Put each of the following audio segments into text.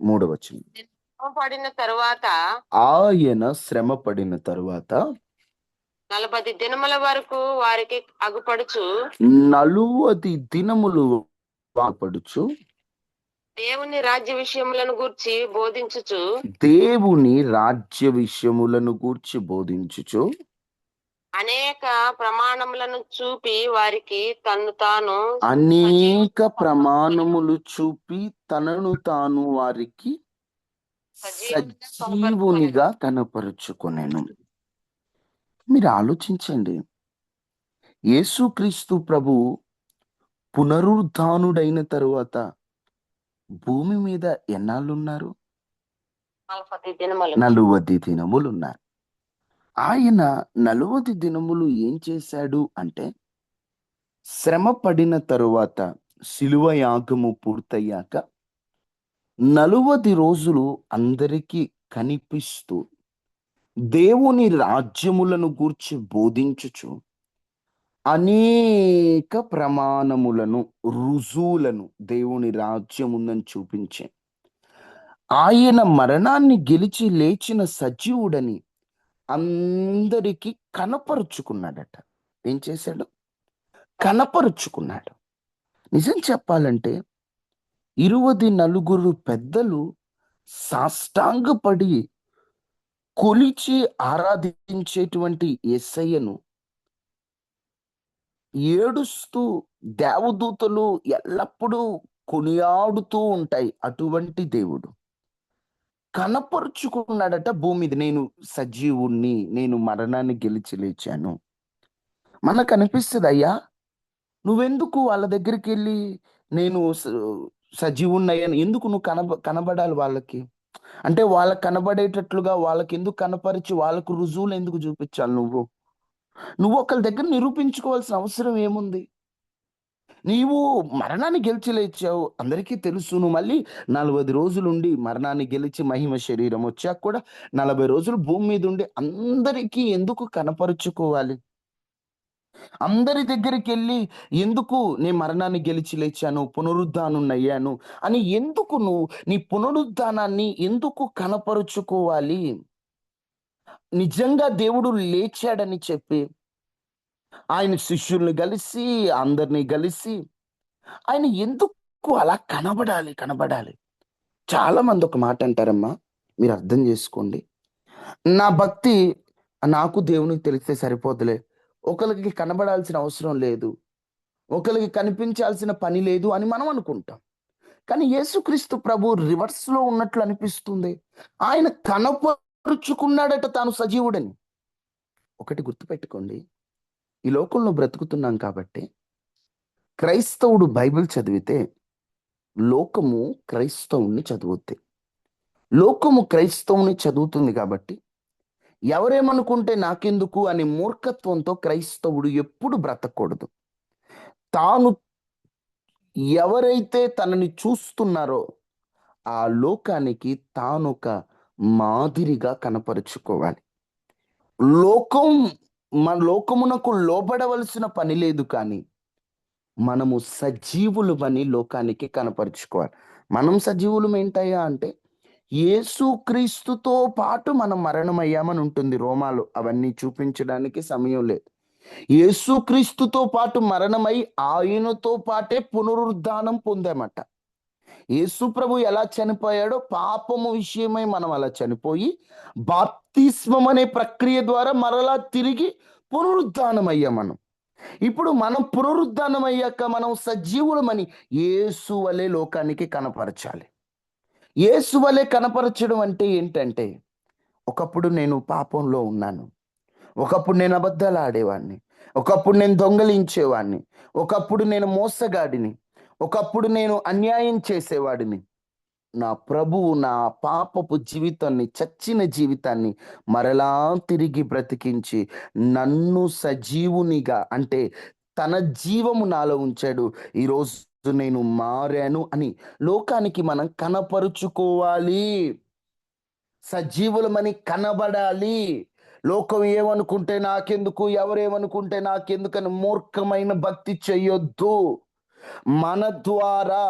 3వ వచనం. పడిన తరువాత ఆయన శ్రమ పడిన తరువాత 40 దినముల వరకు వారికి అగుపడుచు 40 దినములు వాపడుచు దేవుని రాజ్య విషయములను గూర్చి బోధించుచు దేవుని రాజ్య విషయములను గూర్చి బోధించుచు అనేక ప్రమాణములను చూపి వారికి తన్ను తాను అనేక ప్రమాణములు చూపి తనను తాను వారికి సజీవునిగా కనపరుచుకొనెను. మీరు ఆలోచించండి, యేసుక్రీస్తు ప్రభు పునరుద్ధానుడైన తరువాత భూమి మీద ఎన్నాళ్ళున్నారు? 40 దినములు ఉన్నారు. ఆయన 40 దినములు ఏం చేశాడు అంటే, శ్రమ పడిన తరువాత శిలువ యాగము పూర్తయ్యాక 40 రోజులు అందరికీ కనిపిస్తూ దేవుని రాజ్యములను గూర్చి బోధించుచు అనేక ప్రమాణములను, రుజువులను దేవుని రాజ్యం ఉందని చూపించే ఆయన మరణాన్ని గెలిచి లేచిన సజీవుడని అందరికీ కనపరుచుకున్నాడట. ఏం చేశాడు? కనపరుచుకున్నాడు. నిజం చెప్పాలంటే 24 పెద్దలు సాష్టాంగపడి కొలిచి ఆరాధించేటువంటి యేసయ్యను ఏడుస్తూ దేవదూతలు ఎల్లప్పుడూ కొనియాడుతూ ఉంటాయి. అటువంటి దేవుడు కనపరుచుకున్నాడట భూమి మీద. నేను సజీవుణ్ణి, నేను మరణాన్ని గెలిచి లేచాను. మనకు అనిపిస్తుంది, అయ్యా నువ్వెందుకు వాళ్ళ దగ్గరికి వెళ్ళి నేను సజీవుణ్ణయ్యాను, ఎందుకు నువ్వు కనబడాలి వాళ్ళకి? అంటే వాళ్ళకి కనబడేటట్లుగా వాళ్ళకి ఎందుకు కనపరిచి వాళ్ళకు రుజువులు ఎందుకు చూపించాలి? నువ్వు ఒకరి దగ్గర నిరూపించుకోవాల్సిన అవసరం ఏముంది? నీవు మరణాన్ని గెలిచి లేచావు, అందరికీ తెలుసు. నువ్వు మళ్ళీ 40 రోజులుండి మరణాన్ని గెలిచి మహిమ శరీరం వచ్చాక కూడా 40 రోజులు భూమి మీద ఉండి అందరికీ ఎందుకు కనపరుచుకోవాలి? అందరి దగ్గరికి వెళ్ళి ఎందుకు నేను మరణాన్ని గెలిచి లేచాను, పునరుద్ధానున్నయ్యాను అని ఎందుకు నువ్వు నీ పునరుద్ధానాన్ని ఎందుకు కనపరుచుకోవాలి? నిజంగా దేవుడు లేచాడని చెప్పి ఆయన శిష్యుల్ని కలిసి అందరినీ కలిసి ఆయన ఎందుకు అలా కనబడాలి? చాలా మంది ఒక మాట అంటారమ్మా, మీరు అర్థం చేసుకోండి. నా భక్తి నాకు దేవునికి తెలిస్తే సరిపోదులే, ఒకరికి కనబడాల్సిన అవసరం లేదు, ఒకరికి కనిపించాల్సిన పని లేదు అని మనం అనుకుంటాం. కానీ యేసుక్రీస్తు ప్రభు రివర్స్ లో ఉన్నట్లు అనిపిస్తుంది. ఆయన కనపరుచుకున్నాడట తాను సజీవుడని. ఒకటి గుర్తుపెట్టుకోండి, ఈ లోకంలో బ్రతుకుతున్నాం కాబట్టి క్రైస్తవుడు బైబిల్ చదివితే లోకము క్రైస్తవుని చదువుద్ది. లోకము క్రైస్తవుని చదువుతుంది కాబట్టి ఎవరేమనుకుంటే నాకెందుకు అనే మూర్ఖత్వంతో క్రైస్తవుడు ఎప్పుడు బ్రతకూడదు. తాను ఎవరైతే తనని చూస్తున్నారో ఆ లోకానికి తానొక మాదిరిగా కనపరుచుకోవాలి. మన లోకమునకు లోబడవలసిన పని లేదు, కానీ మనము సజీవులమని లోకానికి కనపరుచుకోవాలి. మనం సజీవులం ఏంటయ్యా అంటే యేసుక్రీస్తుతో పాటు మనం మరణమయ్యామని ఉంటుంది రోమాలో. అవన్నీ చూపించడానికి సమయం లేదు. యేసుక్రీస్తుతో పాటు మరణమై ఆయనతో పాటే పునరుద్ధానం పొందామట. యేసు ప్రభు ఎలా చనిపోయాడో పాపము విషయమై మనం అలా చనిపోయి బాప్తిస్మం అనే ప్రక్రియ ద్వారా మరలా తిరిగి పునరుద్ధానం అయ్యాం మనం. ఇప్పుడు మనం పునరుద్ధానం అయ్యాక మనం సజీవులమని యేసు వలె లోకానికి కనపరచాలి. యేసు వలె కనపరచడం అంటే ఏంటంటే, ఒకప్పుడు నేను పాపంలో ఉన్నాను, ఒకప్పుడు నేను అబద్ధాలు ఆడేవాడిని, ఒకప్పుడు నేను దొంగలించేవాడిని, ఒకప్పుడు నేను మోసగాడిని, ఒకప్పుడు నేను అన్యాయం చేసేవాడిని. నా ప్రభువు నా పాపపు జీవితాన్ని, చచ్చిన జీవితాన్ని మరలా తిరిగి బ్రతికించి నన్ను సజీవునిగా, అంటే తన జీవము నాలో ఉంచాడు. ఈరోజు నేను మారాను అని లోకానికి మనం కనపరుచుకోవాలి. సజీవులమని కనబడాలి. లోకం ఏమనుకుంటే నాకెందుకు, ఎవరేమనుకుంటే నాకెందుకని మూర్ఖమైన భక్తి చెయ్యొద్దు. మన ద్వారా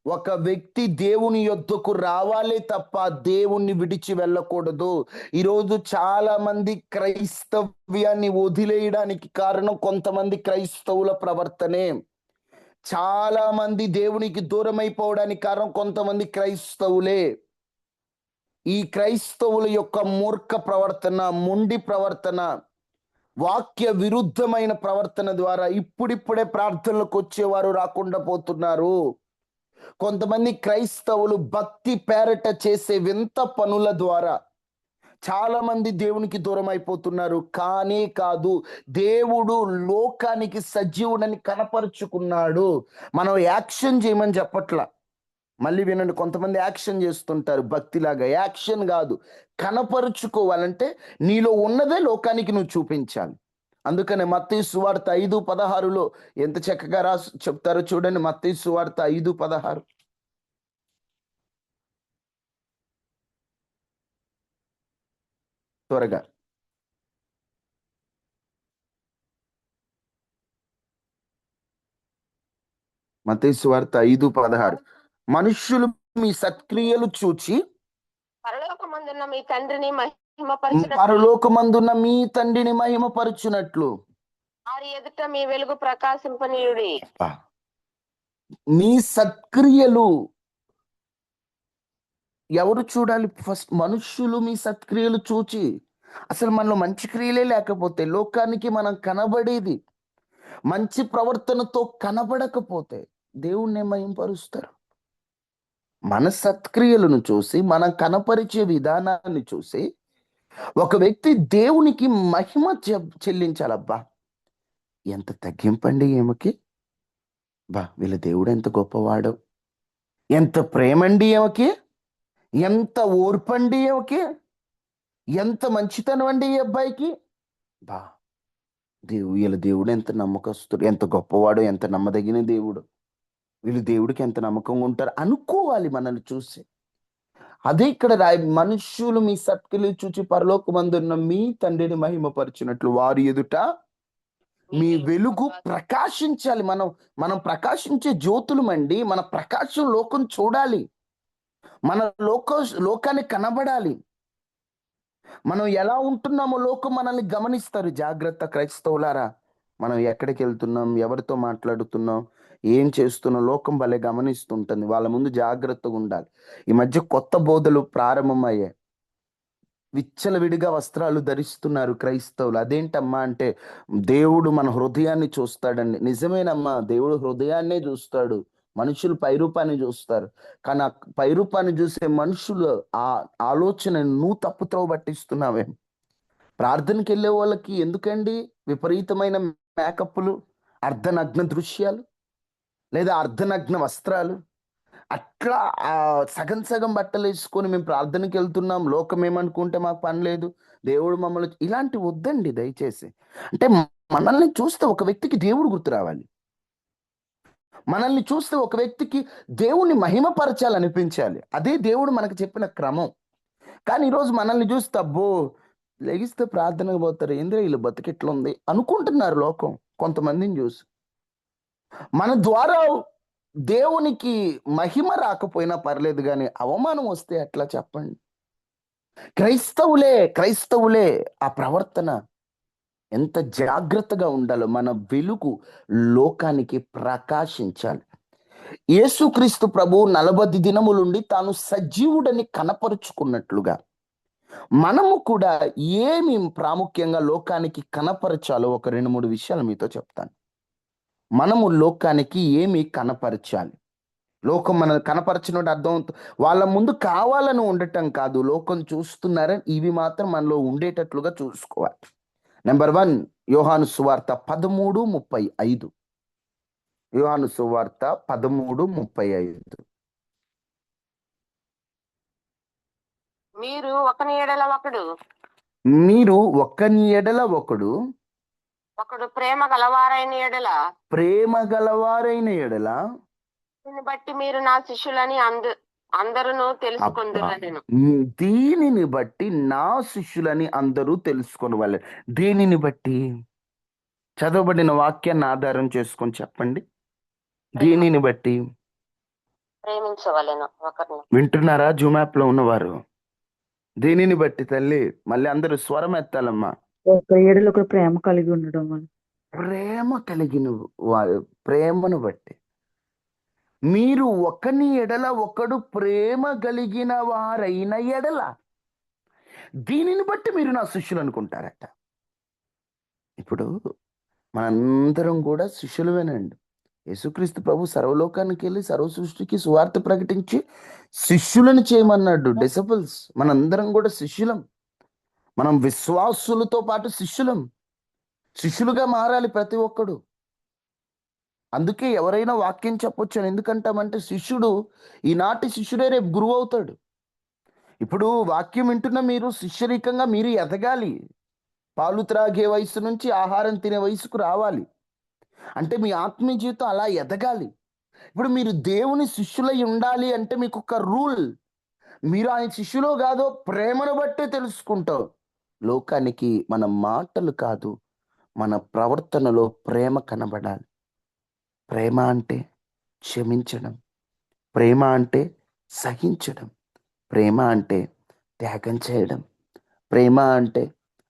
ఒక వ్యక్తి దేవుని యొద్దకు రావాలే తప్ప దేవుణ్ణి విడిచి వెళ్ళకూడదు. ఈరోజు చాలా మంది క్రైస్తవ్యాన్ని వదిలేయడానికి కారణం కొంతమంది క్రైస్తవుల ప్రవర్తనే. చాలా మంది దేవునికి దూరం అయిపోవడానికి కారణం కొంతమంది క్రైస్తవులే. ఈ క్రైస్తవుల యొక్క మూర్ఖ ప్రవర్తన, మొండి ప్రవర్తన, వాక్య విరుద్ధమైన ప్రవర్తన ద్వారా ఇప్పుడిప్పుడే ప్రార్థనలకు వచ్చేవారు రాకుండా పోతున్నారు. కొంతమంది క్రైస్తవులు భక్తి పేరట చేసే వింత పనుల ద్వారా చాలా మంది దేవునికి దూరం అయిపోతున్నారు. కానే కాదు, దేవుడు లోకానికి సజీవుడని కనపరుచుకున్నాడు. మనం యాక్షన్ చేయమని చెప్పట్లా. మళ్ళీ వినండి, కొంతమంది యాక్షన్ చేస్తుంటారు భక్తిలాగా. యాక్షన్ కాదు, కనపరుచుకోవాలంటే నీలో ఉన్నదే లోకానికి నువ్వు చూపించాలి. అందుకనే మత్తయి సువార్త 5:16 ఎంత చక్కగా చెప్తారో చూడండి. మత్తయి సువార్త 5:16. త్వరగా. మత్తయి సువార్త 5:16. మనుష్యులు మీ సత్క్రియలు చూచి పరలోకమందున్న మీ తండ్రిని మహిమపరచునట్లు పరలోకమందున్న మీ తండ్రిని మహిమపరచునట్లు వారి ఎదుట మీ వెలుగు ప్రకాశింపనీయుడి. మీ సత్క్రియలు ఎవరు చూడాలి? ఫస్ట్ మనుష్యులు మీ సత్క్రియలు చూచి. అసలు మనలో మంచి క్రియలే లేకపోతే, లోకానికి మనం కనబడేది మంచి ప్రవర్తనతో కనబడకపోతే దేవుణ్ణి మహింపరుస్తారు. మన సత్క్రియలను చూసి, మనం కనపరిచే విధానాన్ని చూసి ఒక వ్యక్తి దేవునికి మహిమ చెల్లించాలబ్బా. ఎంత తగ్గింపండి ఈమెకి, బా వీళ్ళ దేవుడు ఎంత గొప్పవాడు, ఎంత ప్రేమండి ఈమెకి, ఎంత ఓర్పండి ఈమెకి, ఎంత మంచితనం అండి ఈ అబ్బాయికి, బా వీళ్ళ దేవుడు ఎంత నమ్మకస్తుడు, ఎంత గొప్పవాడు, ఎంత నమ్మదగిన దేవుడు, వీళ్ళు దేవుడికి ఎంత నమ్మకంగా ఉంటారు అనుకోవాలి మనల్ని చూసి. అదే ఇక్కడ మనుష్యులు మీ సత్క్రియలు చూచి పరలోకమందున్న మీ తండ్రిని మహిమపరిచినట్లు వారి ఎదుట మీ వెలుగు ప్రకాశించాలి. మనం ప్రకాశించే జ్యోతులమండి. మన ప్రకాశం లోకం చూడాలి, మన లోకాన్ని కనబడాలి. మనం ఎలా ఉంటున్నామో లోకం మనల్ని గమనిస్తారు. జాగ్రత్త క్రైస్తవులారా, మనం ఎక్కడికి వెళ్తున్నాం, ఎవరితో మాట్లాడుతున్నాం, ఏం చేస్తున్నాం, లోకం భలే గమనిస్తుంటుంది. వాళ్ళ ముందు జాగ్రత్తగా ఉండాలి. ఈ మధ్య కొత్త బోధలు ప్రారంభమయ్యాయి. విచ్చలవిడిగా వస్త్రాలు ధరిస్తున్నారు క్రైస్తవులు. అదేంటమ్మా అంటే, దేవుడు మన హృదయాన్ని చూస్తాడండి. నిజమేనమ్మా, దేవుడు హృదయాన్నే చూస్తాడు. మనుషులు పైరూపాన్ని చూస్తారు, కానీ ఆ పైరూపాన్ని చూసే మనుషులు ఆ ఆలోచన నువ్వు తప్పుతో పట్టిస్తున్నావే. ప్రార్థనకి వెళ్ళే వాళ్ళకి ఎందుకండి విపరీతమైన మేకప్లు, అర్ధనగ్న దృశ్యాలు, లేదా అర్ధనగ్న వస్త్రాలు? అట్లా సగం సగం బట్టలు వేసుకొని మేము ప్రార్థనకి వెళ్తున్నాం, లోకం ఏమనుకుంటే మాకు పని లేదు, దేవుడు మమ్మల్ని ఇలాంటి వద్దండి దయచేసి. అంటే మనల్ని చూస్తే ఒక వ్యక్తికి దేవుడు గుర్తు రావాలి. మనల్ని చూస్తే ఒక వ్యక్తికి దేవుణ్ణి మహిమపరచాలనిపించాలి. అదే దేవుడు మనకు చెప్పిన క్రమం. కానీ ఈరోజు మనల్ని చూస్తే అబ్బో లెగిస్తే ప్రార్థనకు పోతారు, ఏంద్రే వీళ్ళు బతికెట్లుంది అనుకుంటున్నారు లోకం కొంతమందిని చూసి. మన ద్వారా దేవునికి మహిమ రాకపోయినా పర్లేదు, కానీ అవమానం వస్తే ఎట్లా చెప్పండి? క్రైస్తవులే ఆ ప్రవర్తన ఎంత జాగ్రత్తగా ఉండాలో. మన వెలుగు లోకానికి ప్రకాశించాలి. యేసుక్రీస్తు ప్రభు 40 దినములుండి తాను సజీవుడని కనపరుచుకున్నట్లుగా మనము కూడా ఏమి ప్రాముఖ్యంగా లోకానికి కనపరచాలో ఒక 2-3 విషయాలు మీతో చెప్తాను. మనము లోకానికి ఏమి కనపరచాలి? లోకం మనం కనపరచినట్టు అర్థం వాళ్ళ ముందు కావాలని ఉండటం కాదు, లోకం చూస్తున్నారని ఇవి మాత్రం మనలో ఉండేటట్లుగా చూసుకోవాలి. నెంబర్ 1, యోహాను సువార్త 13:35. యోహాను సువార్త 13:35. మీరు ఒకని ఎడల ఒకడు ఒకడు ప్రేమ గలవారైన ఎడల దీన్ని బట్టి మీరు నా శిష్యులని అందరూ తెలుసుకొందురనెను. దీనిని బట్టి నా శిష్యులని అందరూ తెలుసుకొనవాలి. దీనిని బట్టి చదవబడిన వాక్యాన్ని ఆధారం చేసుకొని చెప్పండి. దీనిని బట్టి ప్రేమించవలెను ఒకరిని. వింటున్నారా జూమ్ యాప్ లో ఉన్నవారు? దీనిని బట్టి తల్లి, మళ్ళీ అందరూ స్వరం ఎత్తాలమ్మా. ఒక ఏడులో ఒకరు ప్రేమ కలిగి ఉండడం వల్ల ప్రేమ కలిగిన వారు, ప్రేమను బట్టి మీరు ఒకని ఎడల ఒకడు ప్రేమ కలిగిన వారైన ఎడల దీనిని బట్టి మీరు నా శిష్యులు అనుకుంటారట. ఇప్పుడు మనందరం కూడా శిష్యులమేనండి. యేసుక్రీస్తు ప్రభు సర్వలోకానికి వెళ్ళి సర్వ సృష్టికి సువార్త ప్రకటించి శిష్యులను చేయమన్నాడు. డిసపుల్స్, మనందరం కూడా శిష్యులం. మనం విశ్వాసులతో పాటు శిష్యులం. శిష్యులుగా మారాలి ప్రతి ఒక్కడు. అందుకే ఎవరైనా వాక్యం చెప్పొచ్చు. ఎందుకంటామంటే శిష్యుడు ఈనాటి శిష్యుడే రేపు గురువు అవుతాడు. ఇప్పుడు వాక్యం వింటున్న మీరు శిష్యరికంగా మీరు ఎదగాలి. పాలు త్రాగే వయసు నుంచి ఆహారం తినే వయసుకు రావాలి. అంటే మీ ఆత్మీయ జీవితం అలా ఎదగాలి. ఇప్పుడు మీరు దేవుని శిష్యులై ఉండాలి అంటే మీకు ఒక రూల్. మీరు ఆయన శిష్యులో కాదో ప్రేమను బట్టే తెలుసుకుంటాం. లోకానికి మన మాటలు కాదు, మన ప్రవర్తనలో ప్రేమ కనబడాలి. ప్రేమ అంటే క్షమించడం, ప్రేమ అంటే సహించడం, ప్రేమ అంటే త్యాగం చేయడం, ప్రేమ అంటే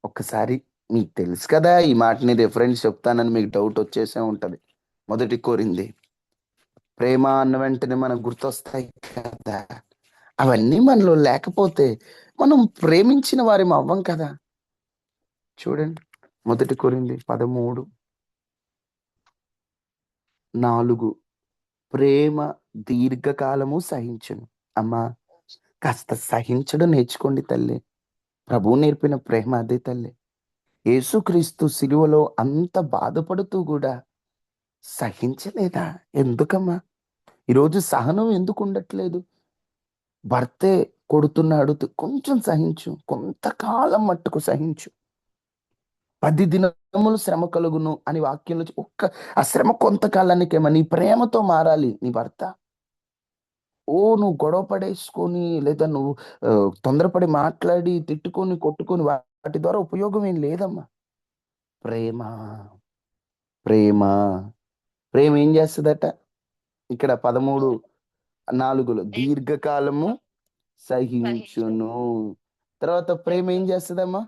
ఒక్కసారి మీకు తెలుసు కదా, ఈ మాటని రిఫరెన్స్ చెప్తానని మీకు డౌట్ వచ్చేసే ఉంటుంది. 1 కొరింథీ ప్రేమ అన్న వెంటనే మనకు గుర్తొస్తాయి కదా. అవన్నీ మనలో లేకపోతే మనం ప్రేమించిన వారేం అవ్వం కదా. చూడండి 1 కొరింథీ 13:4 ప్రేమ దీర్ఘకాలము సహించును. అమ్మా, కాస్త సహించడం నేర్చుకోండి తల్లి. ప్రభువు నేర్పిన ప్రేమ అదే తల్లి. యేసుక్రీస్తు సిలువలో అంత బాధపడుతూ కూడా సహించలేదా? ఎందుకమ్మా? ఈరోజు సహనం ఎందుకు ఉండట్లేదు? భర్తే కొడుతున్నాడు, కొంచెం సహించు, కొంతకాలం మట్టుకు సహించు. 10 దినములు శ్రమ కలుగును అని వాక్యంలో ఆ శ్రమ కొంతకాలానికేమో. నీ ప్రేమతో మారాలి నీ భర్త. నువ్వు గొడవ పడేసుకొని లేదా నువ్వు తొందరపడి మాట్లాడి తిట్టుకొని కొట్టుకొని వాటి ద్వారా ఉపయోగం ఏం లేదమ్మా. ప్రేమ ప్రేమ ప్రేమ ఏం చేస్తుందట? ఇక్కడ 13:4 దీర్ఘకాలము సహించును. తర్వాత ప్రేమ ఏం చేస్తుందమ్మా?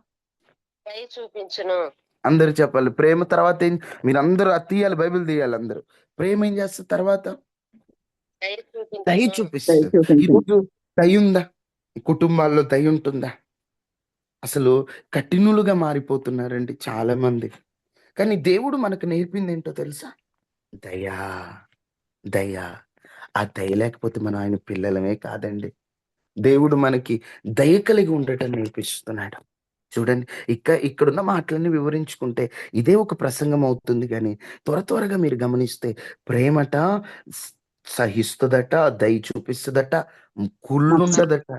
దయ చూపించును. అందరు చెప్పాలి ప్రేమ తర్వాత ఏం. మీరు అందరూ తీయాలి, బైబిల్ తీయాలి అందరూ. ప్రేమ ఏం చేస్తుంది తర్వాత? దయ దయ చూపించును. చూపిస్తుంది. చూపించండి. ఈరోజు దయ ఉందా? కుటుంబాల్లో దయ ఉంటుందా? అసలు కఠినులుగా మారిపోతున్నారండి చాలా మంది. కానీ దేవుడు మనకు నేర్పింది ఏంటో తెలుసా? దయా. దయ. ఆ దయ లేకపోతే మనం ఆయన పిల్లలమే కాదండి. దేవుడు మనకి దయ కలిగి ఉండటం నేర్పిస్తున్నాడు. చూడండి, ఇక్కడున్న మాటలన్నీ వివరించుకుంటే ఇదే ఒక ప్రసంగం అవుతుంది. కానీ త్వరగా మీరు గమనిస్తే ప్రేమట స్- సహిస్తుందట, దయ చూపిస్తుందట, కుళ్ళుండదట,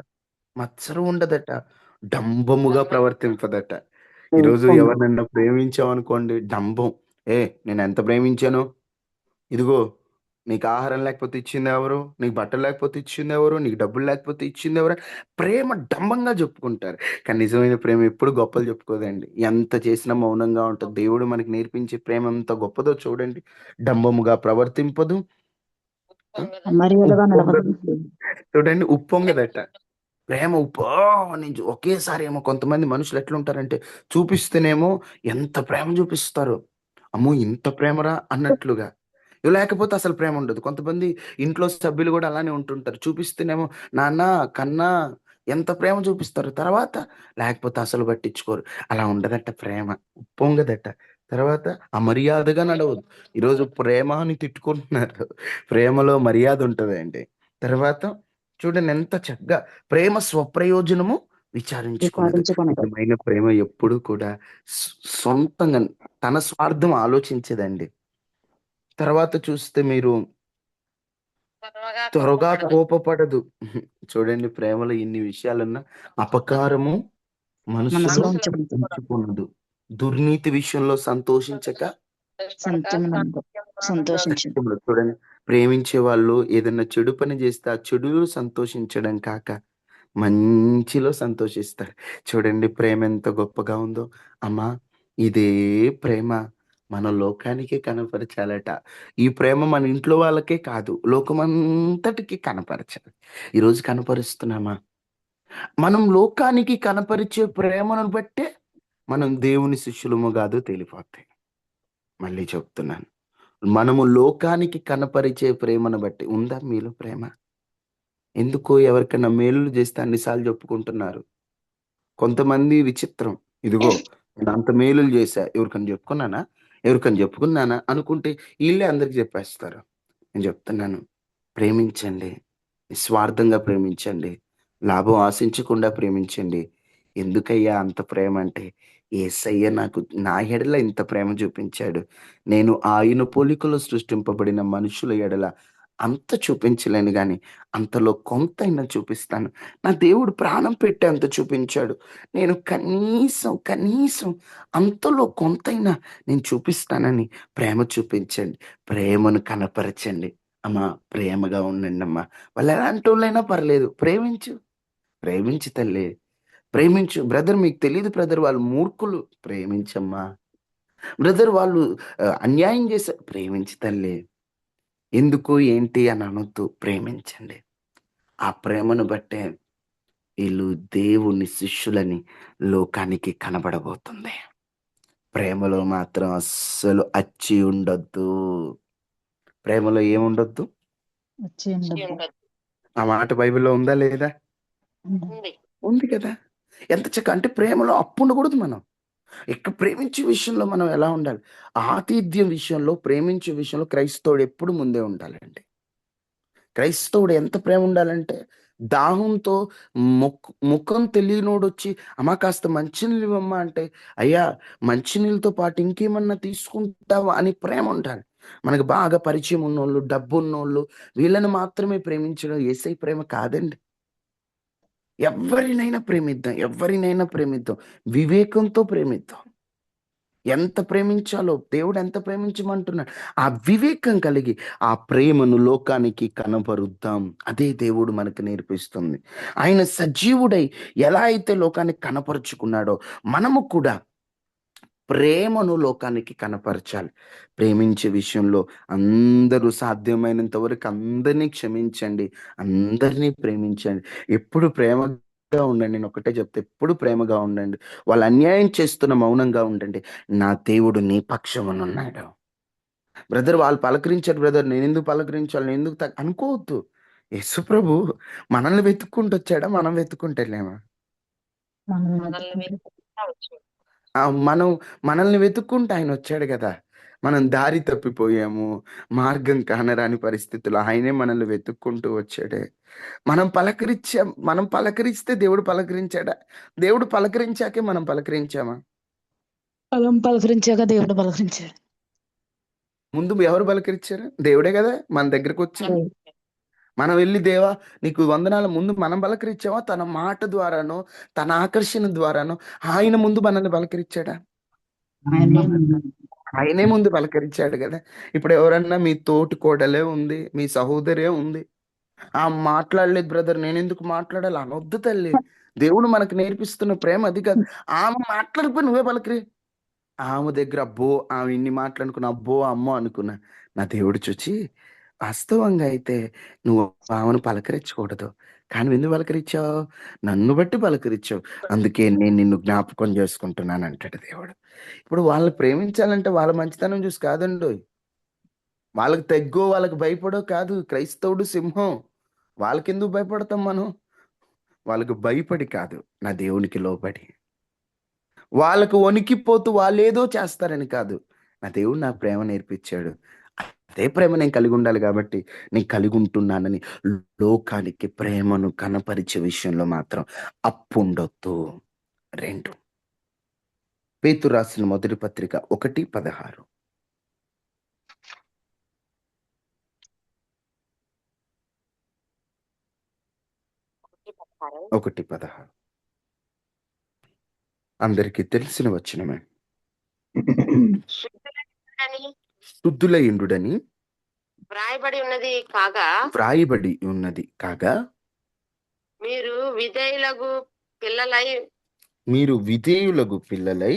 మత్సరం ఉండదట, డంబముగా ప్రవర్తింపదట. ఈరోజు ఉప్పొంగు. ఎవరినన్నా ప్రేమించామనుకోండి, డంబం. నేను ఎంత ప్రేమించాను, ఇదిగో నీకు ఆహారం లేకపోతే ఇచ్చింది ఎవరు, నీకు బట్టలు లేకపోతే ఇచ్చింది ఎవరు, నీకు డబ్బులు లేకపోతే ఇచ్చింది ఎవరు. ప్రేమ డంబంగా చెప్పుకుంటారు. కానీ నిజమైన ప్రేమ ఎప్పుడు గొప్పలు చెప్పుకోదండి. ఎంత చేసినా మౌనంగా ఉంటుంది. దేవుడు మనకి నేర్పించే ప్రేమ ఎంత గొప్పదో చూడండి. డంబముగా ప్రవర్తింపదు, మర్యాదగా ఉప్పొంగదు. నడవదు. చూడండి, ఉప్పొంగదట. ప్రేమ నుంచి ఒకేసారి ఏమో కొంతమంది మనుషులు ఎట్లుంటారంటే చూపిస్తేనేమో ఎంత ప్రేమ చూపిస్తారు, అమ్మో ఇంత ప్రేమరా అన్నట్లుగా. లేకపోతే అసలు ప్రేమ ఉండదు. కొంతమంది ఇంట్లో సభ్యులు కూడా అలానే ఉంటుంటారు. చూపిస్తేనేమో నాన్న, కన్నా ఎంత ప్రేమ చూపిస్తారు, తర్వాత లేకపోతే అసలు పట్టించుకోరు. అలా ఉండదట ప్రేమ, ఉప్పొంగదట. తర్వాత అమర్యాదగా నడవదు. ఈరోజు ప్రేమ అని తిట్టుకుంటున్నారు, ప్రేమలో మర్యాద ఉంటుందండి. తర్వాత చూడండి ఎంత చక్కగా, ప్రేమ స్వప్రయోజనము విచారించుకున్నది. విచారించుకొనదు. నిజమైన ప్రేమ ఎప్పుడు కూడా సొంతంగా తన స్వార్థం ఆలోచించదండి. తర్వాత చూస్తే మీరు త్వరగా కోపపడదు. చూడండి, ప్రేమలో ఇన్ని విషయాలున్నా అపకారము మనసులో మనసులో ఉంచుకుంటుంది. ఉంచుకున్నదు. దుర్నీతి విషయంలో సంతోషించక సంతోషించు. చూడండి, ప్రేమించే వాళ్ళు ఏదైనా చెడు పని చేస్తే ఆ చెడులో సంతోషించడం కాక మంచిలో సంతోషిస్తారు. చూడండి ప్రేమ ఎంత గొప్పగా ఉందో. అమ్మా, ఇదే ప్రేమ మన లోకానికే కనపరచాలట. ఈ ప్రేమ మన ఇంట్లో వాళ్ళకే కాదు, లోకమంతటికి కనపరచాలి. ఈరోజు కనపరుస్తున్నామా? మనం లోకానికి కనపరిచే ప్రేమను బట్టే మనం దేవుని శిష్యులమో కాదో తేలిపోతాయి. మళ్ళీ చెప్తున్నాను. మనము లోకానికి కనపరిచే ప్రేమను బట్టి ఉందా మీలో ప్రేమ? ఎందుకో ఎవరికైనా మేలులు చేస్తే అన్నిసార్లు చెప్పుకుంటున్నారు. కొంతమంది విచిత్రం. ఇదిగో నేను అంత మేలులు చేశా. ఎవరికైనా చెప్పుకున్నానా? ఎవరికైనా చెప్పుకున్నానా? అనుకుంటే ఈళ్ళే అందరికి చెప్పేస్తారు. నేను చెప్తున్నాను. ప్రేమించండి. నిస్వార్థంగా ప్రేమించండి. లాభం ఆశించకుండా ప్రేమించండి. ఎందుకయ్యా అంత ప్రేమ అంటే, యేసయ్య నాకు నా ఎడల ఇంత ప్రేమ చూపించాడు. నేను ఆయన పోలికలో సృష్టింపబడిన మనుషుల ఎడల అంత చూపించలేను గానీ, అంతలో కొంతైనా చూపిస్తాను. నా దేవుడు ప్రాణం పెట్టి అంత చూపించాడు. నేను కనీసం అంతలో కొంతైనా నేను చూపిస్తానని ప్రేమ చూపించండి. ప్రేమను కనపరచండి. అమ్మా ప్రేమగా ఉండండమ్మా. వాళ్ళెలాంటోళ్ళైనా పర్లేదు. ప్రేమించు. ప్రేమించు తల్లి. ప్రేమించు. బ్రదర్ మీకు తెలీదు బ్రదర్ వాళ్ళు మూర్ఖులు. ప్రేమించమ్మా. బ్రదర్ వాళ్ళు అన్యాయం చేశారు. ప్రేమించు తల్లి. ఎందుకు ఏంటి అని అనొద్దు. ప్రేమించండి. ఆ ప్రేమను బట్టే ఈళ్ళు దేవుని శిష్యులని లోకానికి కనబడబోతుంది. ప్రేమలో మాత్రం అస్సలు అచ్చి ఉండొద్దు. ప్రేమలో ఏముండొద్దు? వచ్చి ఉండదు. ఆ మాట బైబిల్‌లో ఉందా లేదా? ఉంది. ఉంది కదా! ఎంత అంటే ప్రేమలో అప్పు ఉండకూడదు మనం. ప్రేమించే విషయంలో మనం ఎలా ఉండాలి? ఆతిథ్యం విషయంలో, ప్రేమించే విషయంలో క్రైస్తవుడు ఎప్పుడు ముందే ఉండాలండి. క్రైస్తవుడు ఎంత ప్రేమ ఉండాలంటే, దాహంతో ముఖం తెలియనోడొచ్చి, "అమ్మా కాస్త మంచినీళ్ళు ఇవ్వమ్మా" అంటే, "అయ్యా మంచినీళ్ళతో పాటు ఇంకేమన్నా తీసుకుంటావా" అని ప్రేమ ఉండాలి. మనకు బాగా పరిచయం ఉన్నోళ్ళు, డబ్బున్నోళ్ళు వీళ్ళని మాత్రమే ప్రేమించడం యేసయ్య ప్రేమ కాదండి. ఎవరినైనా ప్రేమిద్దాం. వివేకంతో ప్రేమిద్దాం. ఎంత ప్రేమించాలో దేవుడు ఎంత ప్రేమించమంటున్నాడు. ఆ వివేకం కలిగి ఆ ప్రేమను లోకానికి కనపరుద్దాం. అదే దేవుడు మనకు నేర్పిస్తుంది. ఆయన సజీవుడై ఎలా అయితే లోకానికి కనపరుచుకున్నాడో మనము కూడా ప్రేమను లోకానికి కనపరచాలి. ప్రేమించే విషయంలో అందరూ సాధ్యమైనంత వరకు అందరినీ క్షమించండి. అందరినీ ప్రేమించండి. ఎప్పుడు ప్రేమగా ఉండండి. నేనొక్కటే చెప్తా. ఎప్పుడు ప్రేమగా ఉండండి. వాళ్ళు అన్యాయం చేస్తున్న మౌనంగా ఉండండి. నా దేవుడు నీ పక్షమునున్నాడు. బ్రదర్ వాళ్ళు పలకరించారు బ్రదర్ నేనెందుకు పలకరించాలి? నేనెందుకు అనుకోవద్దు. యేసు ప్రభు మనల్ని వెతుక్కుంటూ వచ్చాడా? మనం వెతుక్కుంటూ ఎళ్ళామా? మనం మనల్ని వెతుక్కుంటే వెతుక్కోవచ్చు. మనల్ని వెతుక్కుంటూ ఆయనొచ్చాడు గదా! మనం దారి తప్పిపోయాము. మార్గం కానరాని పరిస్థితుల్లో ఆయనే మనల్ని వెతుక్కుంటూ వచ్చాడే. మనం పలకరిస్తే దేవుడు పలకరించాడా? దేవుడు పలకరించాకే మనం పలకరించామా? పొలం పలకరించాక దేవుడు పలకరించాడు. ముందు ఎవరు పలకరించారు? దేవుడే గదా! మన దగ్గరకొచ్చింది. మనం వెళ్లి దేవా నీకు వందనాలు ముందు మనం పలకరించామా? తన మాట ద్వారానో, తన ఆకర్షణ ద్వారానో ఆయన ముందు మనల్ని పలకరించాడా? ఆయనే ఆయనే ముందు పలకరించాడు గదా! ఇప్పుడు ఎవరన్నా మీ తోటి కోడలే ఉంది, మీ సహోదరే ఉంది. మాట్లాడలేదు బ్రదర్ నేనెందుకు మాట్లాడాలి అనొద్దు తల్లి. దేవుడు మనకు నేర్పిస్తున్న ప్రేమ అది కాదు. ఆమె మాట్లాడకపోయి నువ్వే పలకరి. ఆమె దగ్గర అబ్బో! ఆమె ఇన్ని మాటలనుకున్న అబ్బో! అమ్మో! అనుకున్నా. నా దేవుడు చూచి వాస్తవంగా అయితే నువ్వు ఆమెను పలకరించకూడదు. కానీ నువ్వెందుకు పలకరించావు? నన్ను బట్టి పలకరించావు. అందుకే నేను నిన్ను జ్ఞాపకం చేసుకుంటున్నానంటాడు దేవుడు. ఇప్పుడు వాళ్ళని ప్రేమించాలంటే వాళ్ళ మంచితనం చూసి కాదండోయ్. వాళ్ళకి తగ్గో, వాళ్ళకి భయపడో కాదు. క్రైస్తవుడు సింహం. వాళ్ళకెందుకు భయపడతాం మనం? వాళ్ళకి భయపడి కాదు. నా దేవునికి లోబడి. వాళ్ళకు వణికిపోతూ వాళ్ళేదో చేస్తారని కాదు. నా దేవుడు నాకు ప్రేమ నేర్పిచ్చాడు. అదే ప్రేమ నేను కలిగుండాలి గాబట్టి, నేను కలిగుంటున్నానని లోకానికి ప్రేమను కనపరిచే విషయంలో మాత్రం అప్పుండొద్దు. 2 పేతురు రాసిన మొదటి పత్రిక 1:16. 1:16 అందరికీ తెలిసిన వచనమే. శుద్ధులని శుద్ధులయుండుడని వ్రాయబడి ఉన్నది కాగా మీరు విధేయులగు పిల్లలై మీరు విధేయులగు పిల్లలై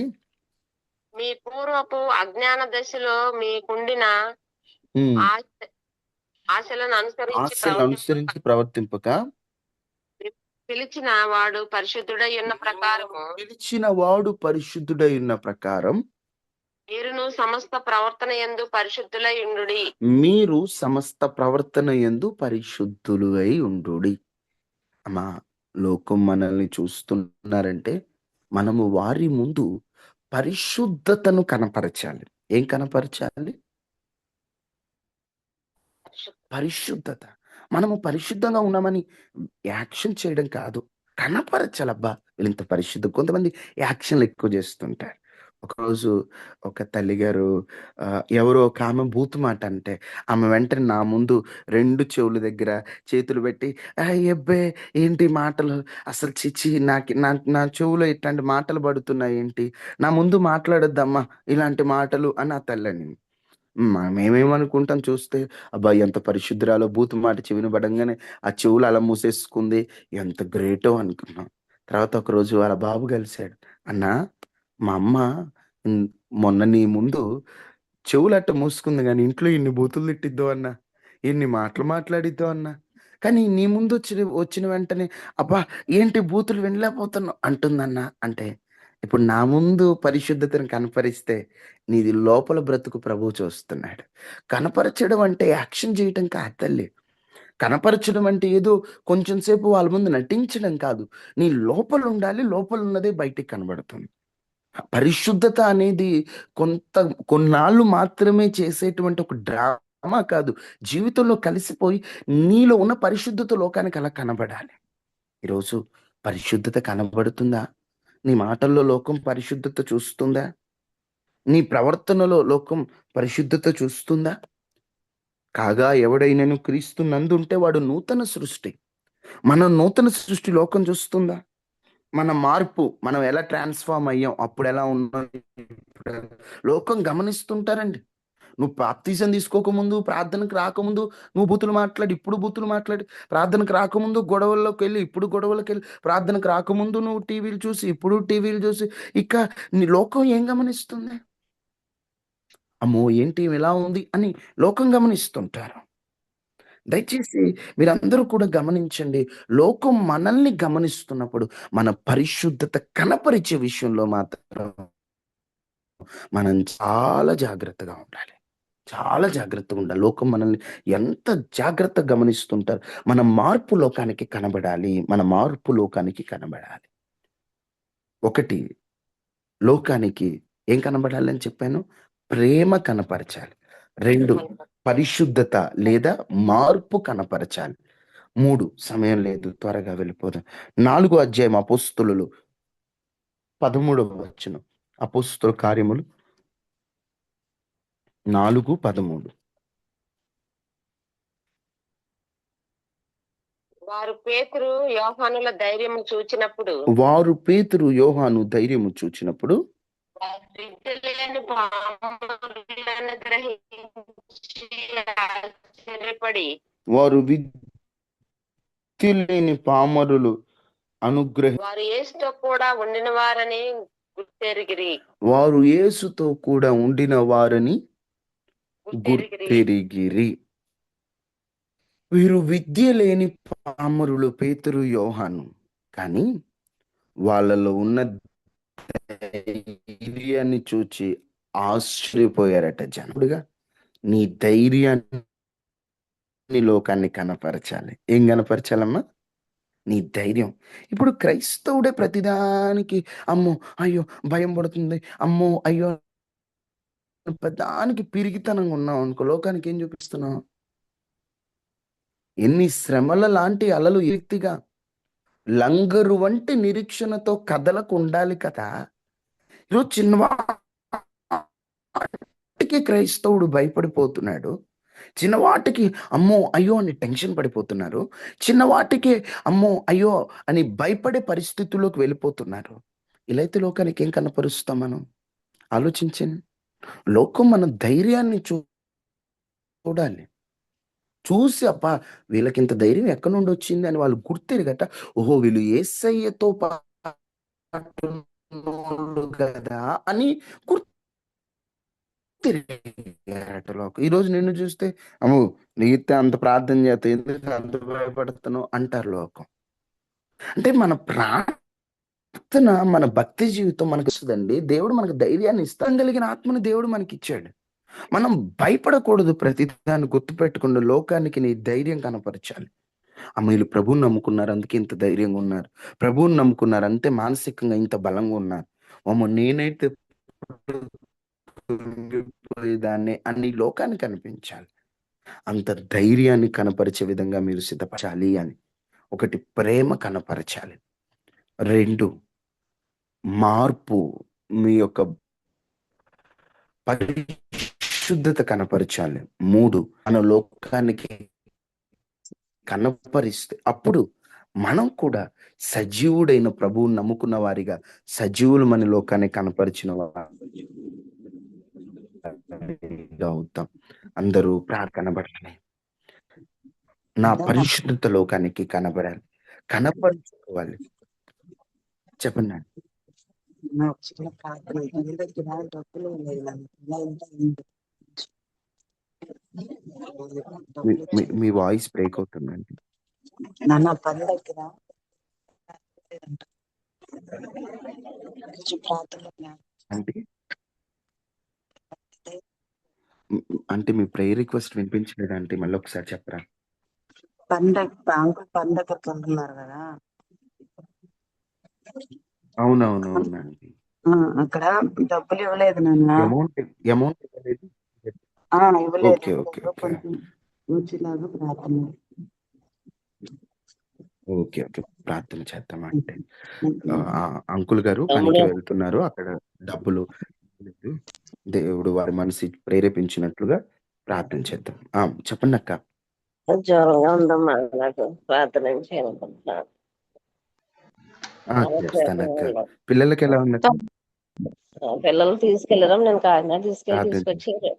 మీ పూర్వపు అజ్ఞాన దశలో మీకుండిన ఉమ్. ఆశ- ఆశలను ఆశలను అనుసరించి ప్రవర్తింపక పిలిచిన వాడు పరిశుద్ధుడై ఉన్న ప్రకారము పిలిచిన వాడు పరిశుద్ధుడై ఉన్న ప్రకారం మీరును సమస్త ప్రవర్తన యందు పరిశుద్ధులై ఉండుడి. మీరు సమస్త ప్రవర్తన యందు పరిశుద్ధులు అయి ఉండుడి. అమ్మా, లోకం మనల్ని చూస్తున్నారంటే మనము వారి ముందు పరిశుద్ధతను కనపరచాలి. ఏం కనపరచాలి? పరిశుద్ధత. మనము పరిశుద్ధంగా ఉన్నామని యాక్షన్ చేయడం కాదు, కనపరచాలబ్బా వీళ్ళు ఇంత పరిశుద్ధం. కొంతమంది యాక్షన్లు ఎక్కువ చేస్తుంటారు. ఒకరోజు ఒక తల్లిగారు ఎవరో ఒక ఆమె బూతు మాట అంటే ఆమె వెంటనే నా ముందు రెండు చెవుల దగ్గర చేతులు పెట్టి ఎబ్బే ఏంటి మాటలు, అసలు చిచి నాకు నా నా చెవులో ఇట్లాంటి మాటలు పడుతున్నాయి ఏంటి, నా ముందు మాట్లాడొద్దమ్మా ఇలాంటి మాటలు అని ఆ తల్లని. మేమేమనుకుంటాం చూస్తే, అబ్బా ఎంత పరిశుద్ధురాలో, బూతు మాట చెవిన పడంగానే ఆ చెవులు అలా మూసేసుకుంది, ఎంత గ్రేటో అనుకున్నాం. తర్వాత ఒకరోజు వాళ్ళ బాబు కలిసాడు. అన్నా, మా అమ్మ ఉమ్, మొన్న నీ ముందు చెవులు అట్ట మూసుకుంది కానీ ఇంట్లో ఇన్ని బూతులు తిట్టిద్దో అన్నా, ఎన్ని మాటలు మాట్లాడిద్దో అన్నా, కానీ నీ ముందు వచ్చిన వచ్చిన వెంటనే అబ్బా ఏంటి బూతులు వినలేకపోతున్నావు అంటుందన్నా. అంటే ఇప్పుడు నా ముందు పరిశుద్ధతను కనపరిస్తే నీది లోపల బ్రతుకు ప్రభువు చూస్తున్నాడు. కనపరచడం అంటే యాక్షన్ చేయటం కాదు తల్లి. కనపరచడం అంటే ఏదో కొంచెం సేపు వాళ్ళ ముందు నటించడం కాదు. నీ లోపల ఉండాలి. లోపల ఉన్నదే బయటికి కనబడుతుంది. పరిశుద్ధత అనేది కొంత కొన్నాళ్ళు మాత్రమే చేసేటువంటి ఒక డ్రామా కాదు. జీవితంలో కలిసిపోయి నీలో ఉన్న పరిశుద్ధత లోకానికి అలా కనబడాలి. ఈరోజు పరిశుద్ధత కనబడుతుందా? నీ మాటల్లో లోకం పరిశుద్ధత చూస్తుందా? నీ ప్రవర్తనలో లోకం పరిశుద్ధత చూస్తుందా? కాగా ఎవడైనను క్రీస్తు నందుంటే వాడు నూతన సృష్టి. మనం నూతన సృష్టి లోకం చూస్తుందా? మన మార్పు, మనం ఎలా ట్రాన్స్ఫార్మ్ అయ్యాం, అప్పుడు ఎలా ఉన్నాం, ఇప్పుడు లోకం గమనిస్తుంటారండి. నువ్వు బాప్తీసం తీసుకోకముందు, ప్రార్థనకు రాకముందు నువ్వు బూతులు మాట్లాడి, ఇప్పుడు బూతులు మాట్లాడి, ప్రార్థనకు రాకముందు గొడవల్లోకి వెళ్ళి, ఇప్పుడు గొడవలకు వెళ్ళి, ప్రార్థనకు రాకముందు నువ్వు టీవీలు చూసి, ఇప్పుడు టీవీలు చూసి, ఇక నీ లోకం ఏం గమనిస్తుంది? అమ్మో ఏంటి ఇలా ఉంది అని లోకం గమనిస్తుంటారు. దయచేసి మీరందరూ కూడా గమనించండి. లోకం మనల్ని గమనిస్తున్నప్పుడు మన పరిశుద్ధత కనపరిచే విషయంలో మాత్రం మనం చాలా జాగ్రత్తగా ఉండాలి. చాలా జాగ్రత్తగా ఉండాలి. లోకం మనల్ని ఎంత జాగ్రత్తగా గమనిస్తుంటారు. మన మార్పు లోకానికి కనబడాలి. మన మార్పు లోకానికి కనబడాలి. ఒకటి, లోకానికి ఏం కనబడాలని చెప్పాను? ప్రేమ కనపరచాలి. 2, పరిశుద్ధత లేదా మార్పు కనపరచాలి. 3, సమయం లేదు త్వరగా వెళ్ళిపోదాం. 4వ అధ్యాయం అపోస్తలులు 13వ వచనం. అపోస్తల కార్యములు 4:13. వారు పేతురు యోహానుల ధైర్యము చూచినప్పుడు వారు పేతురు యోహాను ధైర్యము చూచినప్పుడు విద్యలేని పామరులను గ్రహించి ఆశ్చర్యపడి వారు విద్య లేని పామరులు అనుగ్రహి వారు యేసుతో కూడా ఉండిన వారని గుర్తెరిగిరి. వారు యేసుతో కూడా ఉండిన వారని గుర్తెరిగిరి. వీరు విద్య లేని పామరులు పేతురు యోహాను, కానీ వాళ్ళలో ఉన్న ధైర్యాన్ని చూచి ఆశ్చర్యపోయారట జనుడుగా. నీ ధైర్యాన్ని లోకాన్ని కనపరచాలి. ఏం కనపరచాలమ్మా? నీ ధైర్యం. ఇప్పుడు క్రైస్తవుడే ప్రతిదానికి అమ్మో అయ్యో భయం పడుతుంది, అమ్మో అయ్యో ప్రతిదానికి పిరిగితనంగా ఉన్నావు అనుకో, లోకానికి ఏం చూపిస్తున్నావు? ఎన్ని శ్రమల లాంటి అలలు వ్యక్తిగా లంగరు వంటి నిరీక్షణతో కథలకు ఉండాలి కదా. ఈరోజు చిన్నవాటికి క్రైస్తవుడు భయపడిపోతున్నాడు. చిన్నవాటికి అమ్మో అయ్యో అని టెన్షన్ పడిపోతున్నారు. చిన్నవాటికి అమ్మో అయ్యో అని భయపడే పరిస్థితుల్లోకి వెళ్ళిపోతున్నారు. ఇలా అయితే లోకానికి ఏం కనపరుస్తాం మనం? ఆలోచించండి. లోకం మన ధైర్యాన్ని చూడాలి. చూసి అబ్బా వీళ్ళకి ఇంత ధైర్యం ఎక్కడి నుండి వచ్చింది అని వాళ్ళు గుర్తెరగట. ఓహో వీళ్ళు యేసయ్యతో పాటు ఉన్నోళ్ళు కదా అని తిరిగారట లోకం. ఈరోజు నిన్ను చూస్తే అమ్మో నీతే అంత ప్రార్థన చేస్తే ఎందుకు అంత భయపడుతున్నావు అంటారు లోకం. అంటే మన ప్రార్థన మన భక్తి జీవితం మనకు వస్తుందండి. దేవుడు మనకు ధైర్యాన్ని ఇస్తాం కలిగిన ఆత్మని దేవుడు మనకి ఇచ్చాడు. మనం భయపడకూడదు. ప్రతిదాన్ని గుర్తుపెట్టుకున్న లోకానికి నీ ధైర్యం కనపరచాలి. అమ్మ వీళ్ళు ప్రభువుని నమ్ముకున్నారు అందుకే ఇంత ధైర్యంగా ఉన్నారు. ప్రభువుని నమ్ముకున్నారు అంతే మానసికంగా ఇంత బలంగా ఉన్నారు. అమ్మో నేనైతే దాన్ని అన్ని లోకానికి కనిపించాలి. అంత ధైర్యాన్ని కనపరిచే విధంగా మీరు సిద్ధపరచాలి అని. ఒకటి ప్రేమ కనపరచాలి. 2 మార్పు మీ యొక్క పరిశుద్ధత కనపరచాలి. 3 మన లోకానికి కనపరిస్తే అప్పుడు మనం కూడా సజీవుడైన ప్రభువుని నమ్ముకున్న వారిగా సజీవులు మన లోకాన్ని కనపరిచిన వారిగా అవుతాం. అందరూ కనబడాలి. నా పరిశుద్ధత లోకానికి కనబడాలి. కనపరుచుకోవాలి. చెప్పండి. నాకు చిన్న ప్రార్థన ఇంటి దగ్గర డబ్బులు ఉన్నాయి మీ వాయిస్ బ్రేక్ అవుతుందండి. నాన్న పని దగ్గర ప్రార్థన అంటే మీ ప్రేయర్ రిక్వెస్ట్ వినిపించలేదంటే మళ్ళీ ఒకసారి చెప్పరా? అంకుల్ పని దగ్గరికి వెళ్తున్నారు కదా. అవునవునండి. అక్కడ డబ్బులు ఇవ్వలేదు నాన్న. అమౌంట్ ఇవ్వలేదు. ఇవ్వలేదు. ఓకే ఓకే ఓకే కొంచెం వచ్చేలాగా ప్రార్థన. ఓకే ఓకే ప్రార్థన చేద్దాం. అంటే అంకుల్ గారు పనికి వెళ్తున్నారు, అక్కడ డబ్బులు లేదు. దేవుడు వారి మనసు ప్రేరేపించినట్లుగా ప్రార్థన చేద్దాం. చెప్పండి అక్క. జ్వరంగా ఉందమ్మా నాకు ప్రార్థన చేయాలనుకుంటున్నాను. చేస్తానక్క. పిల్లలకి ఎలా ఉన్నట్టు? పిల్లలు తీసుకెళ్ళడం నేను కాకినాడ ప్రార్థన తీసుకొచ్చారు.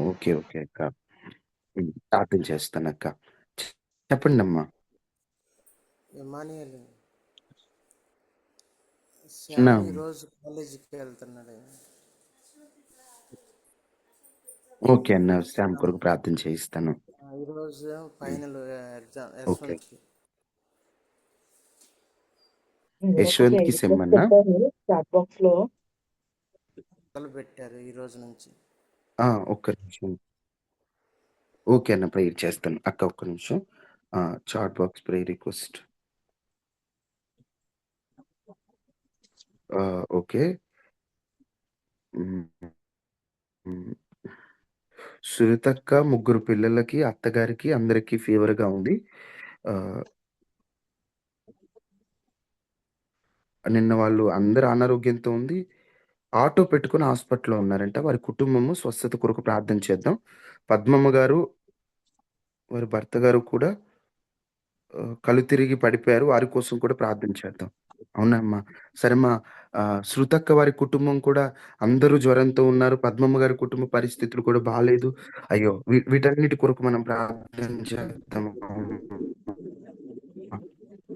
ఓకే ఓకే అక్క. ప్రార్థన చేస్తానక్క. చెప్పండి అమ్మా. ఇమానియల్ నా. శ్యామ్ ఈరోజు కాలేజీకి వెళ్తున్నాడు. ఓకే అన్న, శ్యామ్ కొరకు ప్రార్థన చేయిస్తాను. ఈరోజు ఫైనల్ ఎగ్జామ్ ఓకే. యశ్వంత్కి యశ్వంత్కి సెమ్ అన్నా చాట్ బాక్స్ లో మొదలు పెట్టారు ఈ రోజు నుంచి. ఒక్క నిమిషం. ఓకే అన్న, ప్రేయర్ చేస్తాను అక్క. ఒక్క నిమిషం. Chat box prayer request. Okay. సునీతక్క ముగ్గురు పిల్లలకి, అత్తగారికి అందరికి ఫీవర్ గా ఉంది. నిన్న వాళ్ళు అందరు అనారోగ్యంతో ఉంది. ఆటో పెట్టుకుని హాస్పిటల్లో ఉన్నారంట. వారి కుటుంబము స్వస్థత కొరకు ప్రార్థన చేద్దాం. పద్మమ్మ గారు వారి భర్త గారు కూడా కళ్ళు తిరిగి పడిపోయారు. వారి కోసం కూడా ప్రార్థన చేద్దాం. అవునమ్మా. సరేమ్మా. శృతక్క వారి కుటుంబం కూడా అందరూ జ్వరంతో ఉన్నారు. పద్మమ్మ గారి కుటుంబ పరిస్థితులు కూడా బాలేదు. అయ్యో వీటన్నిటి కొరకు మనం ప్రార్థన చేద్దాం.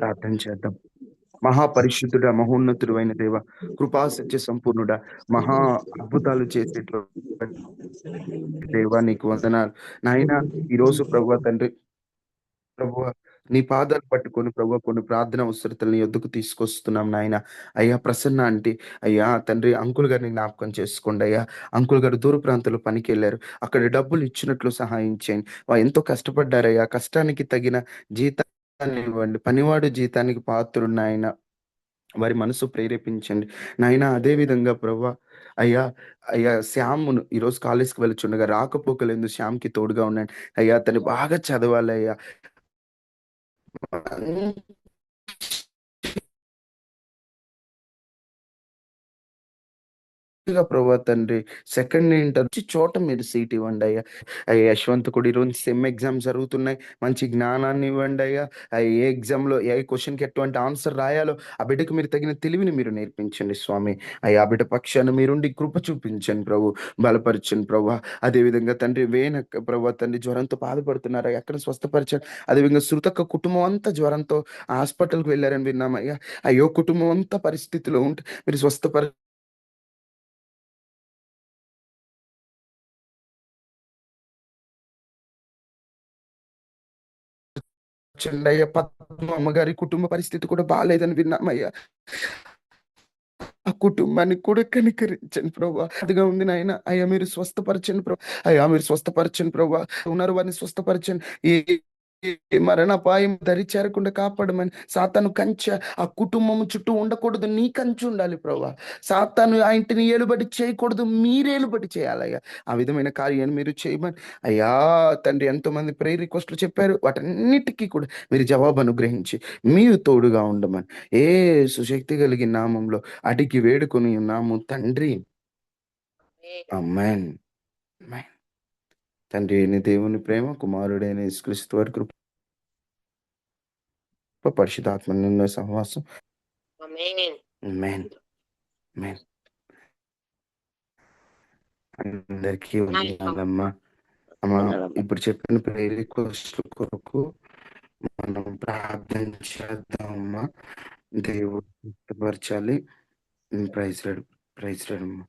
ప్రార్థన చేద్దాం. మహాపరిశుద్ధుడ, మహోన్నతుడు అయిన దేవ, కృపా సత్య సంపూర్ణుడ, మహా అద్భుతాలు చేసేటువంటి దేవా నీకు వందనాలు నాయన. ఈరోజు ప్రభువా తండ్రి, ప్రభువా నీ పాదాలు పట్టుకొని ప్రభువా కొన్ని ప్రార్థన అవసరతలు నీ యొద్దకు తీసుకొస్తున్నాం నాయన. అయ్యా ప్రసన్న అంటే అయ్యా తండ్రి అంకుల్ గారిని జ్ఞాపకం చేసుకోండి అయ్యా. అంకుల్ గారు దూర ప్రాంతంలో పనికి వెళ్ళారు. అక్కడ డబ్బులు ఇచ్చినట్లు సహాయం చేయండి. ఎంతో కష్టపడ్డారయ్యా. కష్టానికి తగిన జీతాన్ని ఇవ్వండి. పనివాడు జీతానికి పాత్రుడు నాయన. వారి మనసు ప్రేరేపించండి నాయన. అదే విధంగా ప్రభువా అయ్యా అయ్యా శ్యామ్ను ఈరోజు కాలేజ్కి వెళ్ళుచుండగా రాకపోకలేదు శ్యామ్కి తోడుగా ఉన్నాడు అయ్యా. తను బాగా చదవాలి అయ్యా. ప్రభా తండ్రి సెకండ్ ఇంటర్ చోట మీరు సీట్ ఇవ్వండి అయ్యా. యశ్వంత్ కూడా ఈరోజు సెమ్ ఎగ్జామ్ జరుగుతున్నాయి. మంచి జ్ఞానాన్ని ఇవ్వండి అయ్యా. ఏ ఎగ్జామ్లో ఏ క్వశ్చన్కి ఎటువంటి ఆన్సర్ రాయాలో ఆ బిడ్డకు మీరు తగిన తెలివిని మీరు నేర్పించండి స్వామి. అయ్యా ఆ బిడ్డ పక్షాన మీరుండి కృప చూపించండి ప్రభు, బలపరచండి ప్రభా. అదేవిధంగా తండ్రి వేణక్క ప్రభా తండ్రి జ్వరంతో బాధపడుతున్నారు, ఎక్కడ స్వస్థపరచండి. అదేవిధంగా శృతక్క కుటుంబం అంతా జ్వరంతో హాస్పిటల్కి వెళ్ళారని విన్నామయ్యా. అయ్యో కుటుంబం అంతా పరిస్థితిలో ఉంటే మీరు స్వస్థపర స్వస్థపరచండి అయ్యా. పద్మ అమ్మగారి కుటుంబ పరిస్థితి కూడా బాగాలేదని విన్నామయ్యా. ఆ కుటుంబాన్ని కూడా కనికరించండి ప్రభా. అదిగా ఉంది నాయన. అయ్యా మీరు స్వస్థపరచండి ప్రభా. అయ్యా మీరు స్వస్థపరచండి ప్రభా. ఉన్నారు వారిని స్వస్థపరచండి. ఏ మరణాపాయం దరి చేరకుండా కాపాడమని. సాతాను కంచె ఆ కుటుంబం చుట్టూ ఉండకూడదు, నీ కంచె ఉండాలి ప్రభా. సాతాను ఆ ఇంటిని ఏలుబడి చేయకూడదు, మీరేలుబడి చేయాలయ్యా. ఆ విధమైన కార్యాన్ని మీరు చేయమని అయ్యా. తండ్రి ఎంతో మంది ప్రేయర్ రిక్వెస్ట్లు చెప్పారు, వాటన్నిటికీ కూడా మీరు జవాబు అనుగ్రహించి మీరు తోడుగా ఉండమని ఏ సుశక్తి కలిగిన నామంలో అడిగి వేడుకొని ఉన్నాము తండ్రి. ఆమేన్. ఆమేన్. తండ్రి అయిన దేవుని ప్రేమ, కుమారుడైన యేసుక్రీస్తు వారి కృప, పరిశుద్ధాత్మ నిన్న సహవాసం. ఆమేన్. ఆమేన్. అందరికీ వందనాలమ్మా. అమ్మా ఇప్పుడు చెప్పిన ప్రేయర్ రిక్వెస్ట్ల కొరకు మనం ప్రార్థన చేద్దామమ్మా. దేవుడు ఇష్టపరచాలి. ప్రైజ్ రాడు. ప్రైజ్ రాడమ్మా.